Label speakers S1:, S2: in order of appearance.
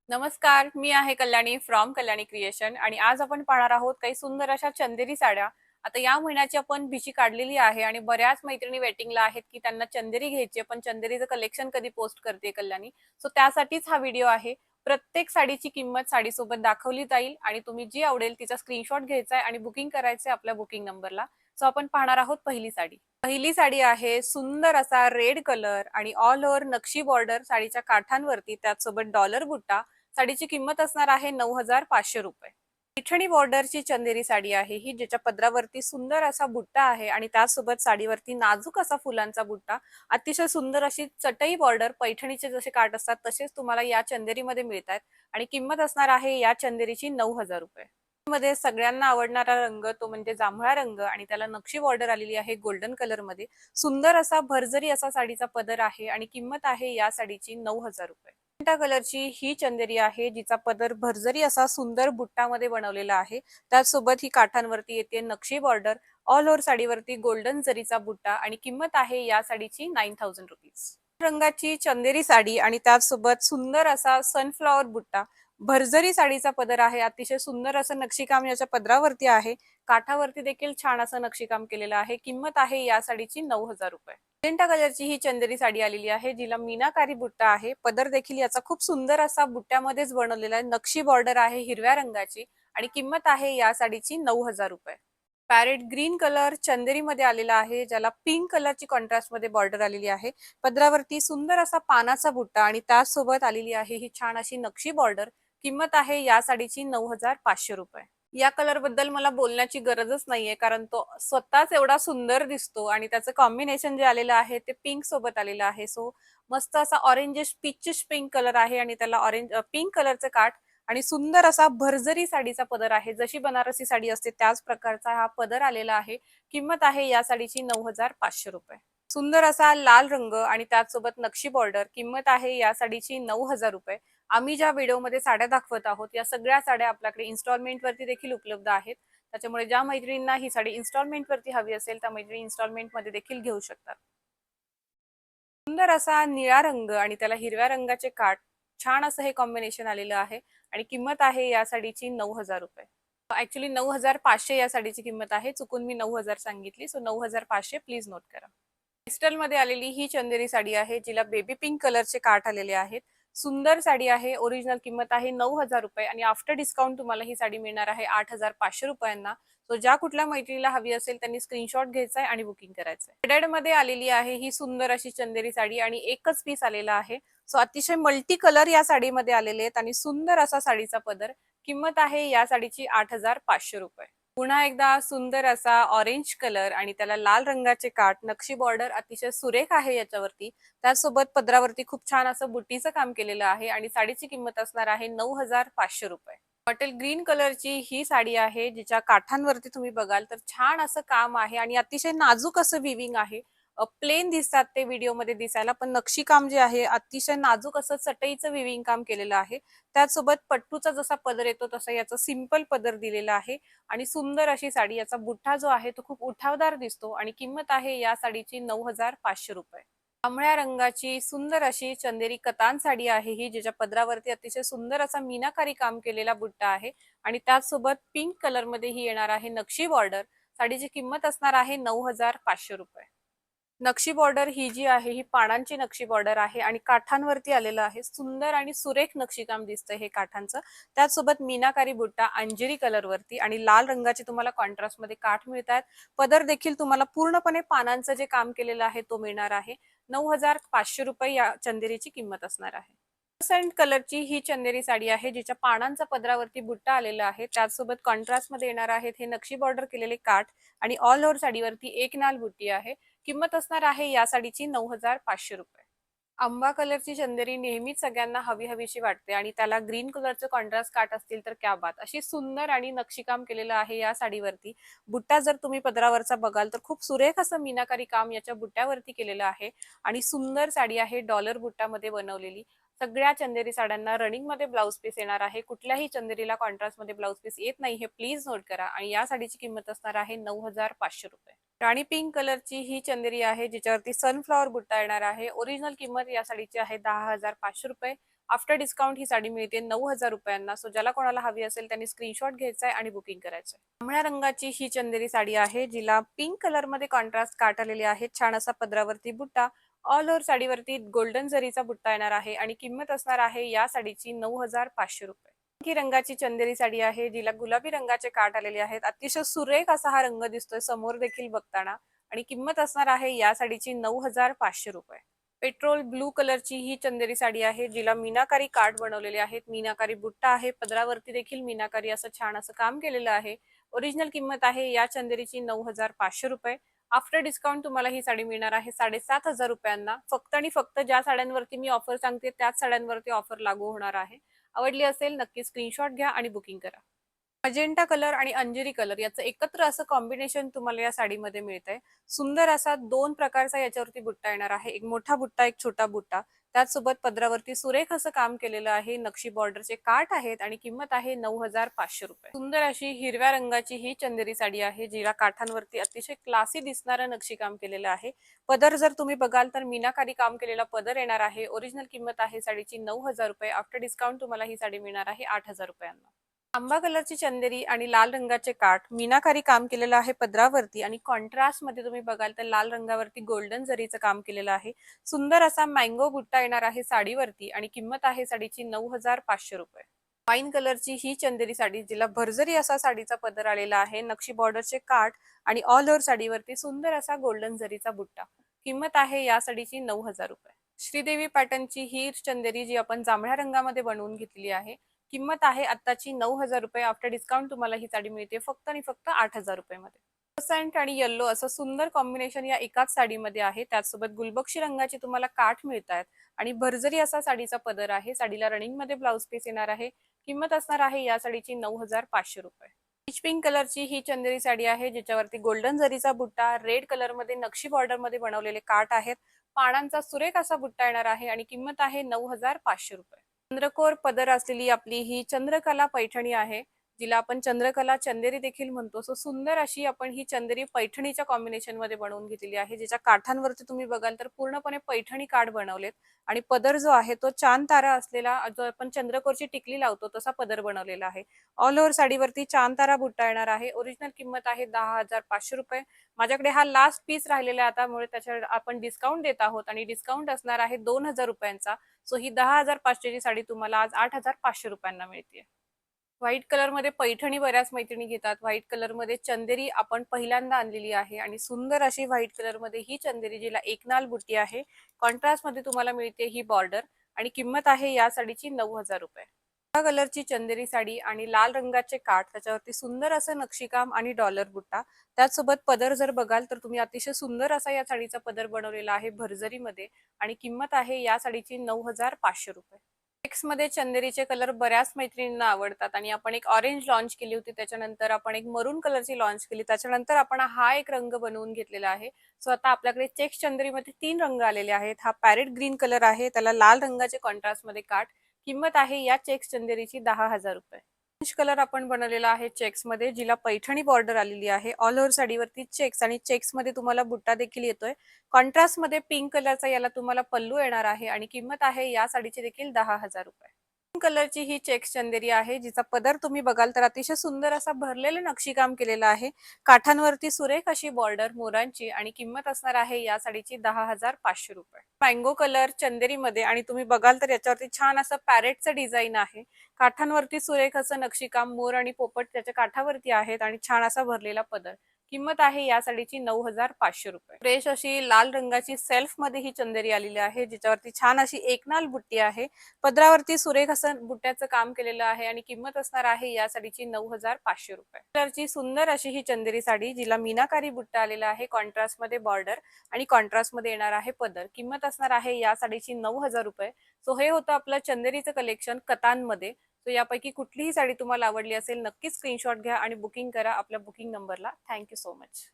S1: नमस्कार, मी आहे Kalyani from Kalyani creation आणि आज आपण पाहणार आहोत काही सुंदर अशा चंदेरी साड्या. आता या महिन्याची आपण भीशी काढलेली आहे आणि बऱ्याच मैत्रिणी वेटिंगला आहेत की त्यांना चंदेरी घ्यायची आहे, पण चंदेरीचं कलेक्शन कधी पोस्ट करते कल्याणी. सो त्यासाठीच हा व्हिडिओ आहे. प्रत्येक साडीची किंमत साडीसोबत दाखवली जाईल आणि तुम्ही जी आवडेल तिचा स्क्रीनशॉट घ्यायचा आहे आणि बुकिंग करायचं आहे आपल्या बुकिंग नंबरला. सो आपण पाहणार आहोत पहिली साडी. पहिली साडी आहे सुंदर असा रेड कलर आणि ऑल ओव्हर नक्षी बॉर्डर साडीच्या काठांवरती त्याचसोबत डॉलर बुट्टा. साडीची किंमत असणार आहे 9,500 रुपये. पैठणी बॉर्डरची चंदेरी साडी आहे ही, ज्याच्या पदरावरती सुंदर असा बुट्टा आहे आणि त्यासोबत साडीवरती नाजूक असा फुलांचा बुट्टा. अतिशय सुंदर अशी चटई बॉर्डर, पैठणीचे जसे काठ असतात तसेच तुम्हाला या चंदेरीमध्ये मिळतात आणि किंमत असणार आहे या चंदेरीची 9,000 रुपये. मध्ये सगळ्यांना आवडणारा रंग तो म्हणजे जांभळा रंग आणि त्याला नक्षी बॉर्डर आलेली आहे गोल्डन कलर मध्ये. सुंदर असा भरजरी असा साडीचा पदर आहे आणि किंमत आहे या साडीची 9,000 रुपये. मॅजेंटा कलरची ही चंदेरी आहे जिचा पदर भरजरी असा सुंदर बुट्टामध्ये बनवलेला आहे. त्याचसोबत ही काठांवरती येते नक्षी बॉर्डर. ऑल ओव्हर साडीवरती गोल्डन जरीचा बुट्टा आणि किंमत आहे या साडीची 9,000 रुपीज. रंगाची चंदेरी साडी आणि त्याचसोबत सुंदर असा सनफ्लॉवर बुट्टा. भरजरी साडीचा पदर आहे. अतिशय सुंदर असं नक्षीकाम याच्या पदरावरती आहे. काठावरती देखील छान असं नक्षीकाम केलेलं आहे. किंमत आहे या साडीची 9,000 रुपये. मॅजेंटा कलरची ही चंदेरी साडी आलेली आहे जिला मीनाकारी बुट्टा आहे. पदर देखील याचा खूप सुंदर असा बुट्ट्यामध्येच बनवलेला आहे. नक्षी बॉर्डर आहे हिरव्या रंगाची आणि किंमत आहे या साडीची 9,000 रुपये. पॅरेट ग्रीन कलर चंदेरी मध्ये आलेला आहे, ज्याला पिंक कलरची कॉन्ट्रास्ट मध्ये बॉर्डर आलेली आहे. पदरावरती सुंदर असा पानाचा बुट्टा आणि त्यासोबत आलेली आहे ही छान अशी नक्षी बॉर्डर. किंमत आहे या साडीची 9,500 रुपये. या कलर बद्दल मला बोलण्याची गरजच नाहीये, कारण तो स्वतःच एवढा सुंदर दिसतो आणि त्याचं कॉम्बिनेशन जे आलेलं आहे ते पिंक सोबत आलेलं आहे. सो मस्त असा ऑरेंजिश पीचिश पिंक कलर आहे आणि त्याला ऑरेंज पिंक कलरचं काठ आणि सुंदर असा भरजरी साडीचा पदर आहे. जशी बनारसी साडी असते त्याच प्रकारचा हा पदर आलेला आहे. किंमत आहे या साडीची 9,500 रुपये. सुंदर असा लाल रंग आणि त्याचसोबत नक्षी बॉर्डर. किंमत आहे या साडीची 9,000 रुपये. आम्ही ज्या व्हिडिओमध्ये साड्या दाखवत आहोत या सगळ्या साड्या आपल्याकडे इन्स्टॉलमेंट वरती देखील उपलब्ध आहेत. त्याच्यामुळे ज्या मैत्रिणींना ही साडी इन्स्टॉलमेंट वरती हवी असेल त्या मैत्रिणी इन्स्टॉलमेंट मध्ये देखील घेऊ शकतात. सुंदर असा निळा रंग आणि त्याला हिरव्या रंगाचे काठ. छान असं हे कॉम्बिनेशन आलेलं आहे आणि किंमत आहे या साडीची 9,000 रुपये. ऍक्च्युली 9,500 या साडीची किंमत आहे. चुकून मी 9,000 सांगितली. सो 9,500 प्लीज नोट करा. क्रिस्टल मध्ये आलेली ही चंदेरी साडी आहे जिला बेबी पिंक कलरचे काठ आलेले आहेत. सुंदर साडी आहे. ओरिजिनल किंमत आहे 9,000 रुपये आणि आफ्टर डिस्काउंट तुम्हाला ही साडी मिळणार आहे 8,500 रुपयांना. सो ज्या कुठल्या मैत्रिणीला हवी असेल त्यांनी स्क्रीनशॉट घ्यायचा आहे आणि बुकिंग करायचंय. रेड मध्ये आलेली आहे ही सुंदर अशी चंदेरी साडी आणि एकच पीस आलेला आहे. सो अतिशय मल्टी कलर या साडीमध्ये आलेले आहेत आणि सुंदर असा साडीचा पदर. किंमत आहे या साडीची 8,500 रुपये. पुन्हा एकदा सुंदर असा ऑरेंज कलर आणि त्याला लाल रंगाचे काठ. नक्षी बॉर्डर अतिशय सुरेख आहे याच्यावरती. त्यासोबत पदरावरती खूप छान असं बुट्टीचं काम केलेलं आहे आणि साडीची किंमत असणार आहे 9,500 रुपये. बॉटल ग्रीन कलरची ही साडी आहे जिच्या काठांवरती तुम्ही बघाल तर छान असं काम आहे आणि अतिशय नाजूक असं विविंग आहे. प्लेन दिसतात ते व्हिडिओमध्ये दिसायला, पण नक्षीकाम जे आहे अतिशय नाजूक असं चटईचं विविंग काम केलेलं आहे. त्याचसोबत पट्टूचा जसा पदर येतो तसा याचा सिंपल पदर दिलेला आहे आणि सुंदर अशी साडी. याचा बुट्टा जो आहे तो खूप उठावदार दिसतो आणि किंमत आहे या साडीची 9,500 रुपये. जांभळ्या रंगाची सुंदर अशी चंदेरी कतान साडी आहे ही, ज्याच्या पदरावरती अतिशय सुंदर असा मीनाकारी काम केलेला बुट्टा आहे आणि त्याचसोबत पिंक कलर मध्ये ही येणार आहे नक्षी बॉर्डर. साडीची किंमत असणार आहे 9,500 रुपये. नक्षी बॉर्डर ही जी आहे ही पानांची नक्षी बॉर्डर आहे आणि काठांवरती आलेलं आहे. सुंदर आणि सुरेख नक्षीकाम दिसतंय हे काठांचं. त्याचसोबत मीनाकारी बुट्टा अंजिरी कलर वरती आणि लाल रंगाचे तुम्हाला कॉन्ट्रास्ट मध्ये काठ मिळतात. पदर देखील तुम्हाला पूर्णपणे पानांचं जे काम केलेलं आहे तो मिळणार आहे. 9,500 रुपये या चंदेरीची किंमत असणार आहे. सेंट कलरची ही चंदेरी साडी आहे जिच्या पानांचा पदरावरती बुट्टा आलेला आहे. त्याचसोबत कॉन्ट्रास्ट मध्ये येणार आहेत हे नक्षी बॉर्डर केलेले काठ आणि ऑल ओव्हर साडीवरती एक नाल बुट्टी आहे. किंमत असणार आहे या साडीची 9,500 रुपये. आंबा कलरची चंदेरी नेहमीच सगळ्यांना हवी हवीशी वाटते आणि त्याला ग्रीन कलरचे कॉन्ट्रास्ट काठ असतील तर क्या बात. अशी सुंदर आणि नक्षीकाम केलेलं आहे या साडीवरती. बुट्टा जर तुम्ही पदरावरचा बघाल तर खूप सुरेख असं मीनाकारी काम याच्या बुट्ट्यावरती केलेलं आहे आणि सुंदर साडी आहे डॉलर बुट्टामध्ये बनवलेली. सगळ्या चंदेरी साड्यांना रनिंग मध्ये ब्लाउज पीस येणार आहे. कुठल्याही चंदेरीला कॉन्ट्रास्ट मध्ये ब्लाउज पीस येत नाही, हे प्लीज नोट करा आणि या साडीची किंमत असणार आहे 9,500 रुपये. राणी पिंक कलरची ही चंदेरी आहे जिच्यावरती सनफ्लॉवर बुट्टा येणार आहे. ओरिजिनल किंमत या साडीची आहे 10,500 रुपये. आफ्टर डिस्काउंट ही साडी मिळते 9,000 रुपयांना. सो ज्याला कोणाला हवी असेल त्यांनी स्क्रीनशॉट घ्यायचा आहे आणि बुकिंग करायचं आहे. जांभळ्या रंगाची ही चंदेरी साडी आहे, जिला पिंक कलर मध्ये कॉन्ट्रास्ट काट आलेले आहेत. छान असा पदरावरती बुट्टा, ऑल ओव्हर साडीवरती गोल्डन जरीचा बुट्टा येणार आहे आणि किंमत असणार आहे या साडीची 9,500 रुपये. ही रंगाची चंदेरी साडी आहे, जिला गुलाबी रंगाचे काठ आलेले आहेत. अतिशय सुरेख असा हा रंग दिसतोय समोर देखील बघताना आणि किंमत असणार आहे या साडीची 9,500 रुपये. पेट्रोल ब्लू कलरची ही चंदेरी साडी आहे, जिला मीनाकारी काठ बनवलेले आहेत. मीनाकारी बुट्टा आहे, पदरावरती देखील मीनाकारी असं छान असं काम केलेलं आहे. ओरिजिनल किंमत आहे या चंदेरीची 9,500 रुपये. आफ्टर डिस्काउंट तुम्हाला ही साडी मिळणार आहे 7,500 रुपयांना. फक्त आणि फक्त ज्या साड्यांवरती मी ऑफर सांगते त्याच साड्यांवरती ऑफर लागू होणार आहे. आवडली असेल नक्की स्क्रीनशॉट घ्या आणि बुकिंग करा. मजेंटा कलर आणि अंजिरी कलर याचं एकत्र असं कॉम्बिनेशन तुम्हाला या साडीमध्ये मिळतंय. सुंदर असा दोन प्रकारचा याच्यावरती बुट्टा येणार आहे. एक मोठा बुट्टा, एक छोटा बुट्टा. त्याचसोबत पदरावरती सुरेख असं काम केलेलं आहे. नक्षी बॉर्डरचे काठ आहेत आणि किंमत आहे 9,500 रुपये. सुंदर अशी हिरव्या रंगाची ही चंदेरी साडी आहे, जिला काठांवरती अतिशय क्लासी दिसणारं नक्षीकाम केलेलं आहे. पदर जर तुम्ही बघाल तर मीनाकारी काम केलेला पदर येणार आहे. ओरिजिनल किंमत आहे साडीची 9,000 रुपये. आफ्टर डिस्काउंट तुम्हाला ही साडी मिळणार आहे 8,000 रुपयांना. आंबा कलरची चंदेरी आणि लाल रंगाचे काठ, मीनाकारी काम केलेलं आहे पदरावरती आणि कॉन्ट्रास्ट मध्ये तुम्ही बघाल तर लाल रंगावरती गोल्डन जरीचं काम केलेलं आहे. सुंदर असा मँगो बुट्टा येणार आहे साडीवरती आणि किंमत आहे साडीची 9,500 रुपये. वाईन कलरची ही चंदेरी साडी, जिला भरजरी असा साडीचा पदर आलेला आहे. नक्षी बॉर्डरचे काठ आणि ऑल ओव्हर साडीवरती सुंदर असा गोल्डन जरीचा बुट्टा. किंमत आहे या साडीची 9,000 रुपये. श्रीदेवी पॅटर्नची ही चंदेरी, जी आपण जांभळ्या रंगामध्ये बनवून घेतली आहे. किंमत आहे आत्ताची 9,000 रुपये. आफ्टर डिस्काउंट तुम्हाला ही साडी मिळते फक्त आणि फक्त 8,000 रुपयामध्ये. पर्सेंट आणि येल्लो असं सुंदर कॉम्बिनेशन या एकाच साडीमध्ये आहे. त्याचसोबत गुलबक्षी रंगाचे तुम्हाला काठ मिळत आहेत आणि भरजरी असा साडीचा पदर आहे. साडीला रनिंग मध्ये ब्लाउज पीस येणार आहे. किंमत असणार आहे या साडीची 9,500 रुपये. पीच पिंक कलरची ही चंदेरी साडी आहे, ज्याच्यावरती गोल्डन जरीचा बुट्टा, रेड कलर मध्ये नक्षी बॉर्डर मध्ये बनवलेले काठ आहेत. पानांचा सुरेख असा बुट्टा येणार आहे आणि किंमत आहे 9,500 रुपये. चंद्रकोर पदर असलेली आपली ही चंद्रकला पैठणी आहे, जिला आपण चंद्रकला चंदेरी देखील म्हणतो. सो सुंदर अशी आपण ही चंदेरी पैठणीच्या कॉम्बिनेशन मध्ये बनवून घेतलेली आहे, ज्याच्या काठांवरती तुम्ही बघाल तर पूर्णपणे पैठणी काठ बनवलेत आणि पदर जो आहे तो चांद तारा असलेला, जो आपण चंद्रकोरची टिकली लावतो तसा पदर बनवलेला आहे. ऑल ओव्हर साडीवरती चांद तारा बुट्टा येणार आहे. ओरिजिनल किंमत आहे 10,500 रुपये. माझ्याकडे हा लास्ट पीस राहिलेला आहे त्यामुळे त्याच्यावर आपण डिस्काउंट देत आहोत आणि डिस्काउंट असणार आहे 2,000 रुपयांचा. सो ही 10,500 ची साडी तुम्हाला आज 8,500 रुपयांना मिळते. व्हाईट कलर मध्ये पैठणी बऱ्याच मैत्रिणी घेतात. व्हाईट कलर मध्ये चंदेरी आपण पहिल्यांदा आणलेली आहे आणि सुंदर अशी व्हाईट कलर मध्ये ही चंदेरी, जिला एकनाल बुट्टी आहे. कॉन्ट्रास्ट मध्ये तुम्हाला मिळते ही बॉर्डर आणि किंमत आहे या साडीची 9,000 रुपये. काळा कलरची चंदेरी साडी आणि लाल रंगाचे काठ, त्याच्यावरती सुंदर असं नक्षीकाम आणि डॉलर बुट्टा. त्याचसोबत पदर जर बघाल तर तुम्ही अतिशय सुंदर असा या साडीचा पदर बनवलेला आहे भरजरीमध्ये आणि किंमत आहे या साडीची 9,500 रुपये. चेक्स मध्ये चंदेरीचे कलर बऱ्याच मैत्रिणींना आवडतात आणि आपण एक ऑरेंज लॉन्च केली होती, त्याच्यानंतर आपण एक मरून कलरची लॉन्च केली, त्याच्यानंतर आपण हा एक रंग बनवून घेतलेला आहे. सो आता आपल्याकडे चेक्स चंदेरीमध्ये 3 रंग आलेले आहेत. हा पॅरेट ग्रीन कलर आहे, त्याला लाल रंगाचे कॉन्ट्रास्ट मध्ये काठ. किंमत आहे या चेक्स चंदेरीची 10,000 रुपये. ऑरेंज कलर आपण बनवलेला आहे चेक्स मध्ये, जिला पैठणी बॉर्डर आलेली आहे. ऑल ओव्हर साडीवरती चेक्स आणि चेक्स मध्ये तुम्हाला बुट्टा देखील येतोय. कॉन्ट्रास्ट मध्ये पिंक कलरचा याला तुम्हाला पल्लू येणार आहे आणि किंमत आहे या साडीची देखील 10,000 रुपये. पिंक कलरची ही चेक्स चंदेरी आहे, जिचा पदर तुम्ही बघाल तर अतिशय सुंदर असा भरलेलं नक्षीकाम केलेलं आहे. काठांवरती सुरेख अशी बॉर्डर मोरांची आणि किंमत असणार आहे या साडीची 10,500 रुपये. मँगो कलर चंदेरी मध्ये आणि तुम्ही बघाल तर याच्यावरती छान असं पॅरेटचं डिझाईन आहे. काठांवरती सुरेख असं नक्षीकाम, मोर आणि पोपट त्याच्या काठावरती आहेत आणि छान असा भरलेला पदर. किंमत आहे या साडीची 9,500 रुपये. फ्रेश अशी लाल रंगाची सेल्फ मध्ये ही चंदेरी आलेली आहे, जिच्यावरती छान अशी एकनाल बुट्टी आहे. पदरावरती सुरेख असं बुट्ट्याचं काम केलेलं आहे आणि किंमत असणार आहे या साडीची 9,500 रुपये. कलरची सुंदर अशी ही चंदेरी साडी, जिला मीनाकारी बुट्टा आलेला आहे. कॉन्ट्रास्ट मध्ये बॉर्डर आणि कॉन्ट्रास्ट मध्ये येणार आहे पदर. किंमत असणार आहे या साडीची 9,000 रुपये. सो हे होतं आपलं चंदेरीचं कलेक्शन कतांमध्ये. सो यापैकी कुठलीही साडी तुम्हाला आवडली असेल नक्कीच स्क्रीनशॉट घ्या आणि बुकिंग करा आपल्या बुकिंग नंबरला. Thank you so much.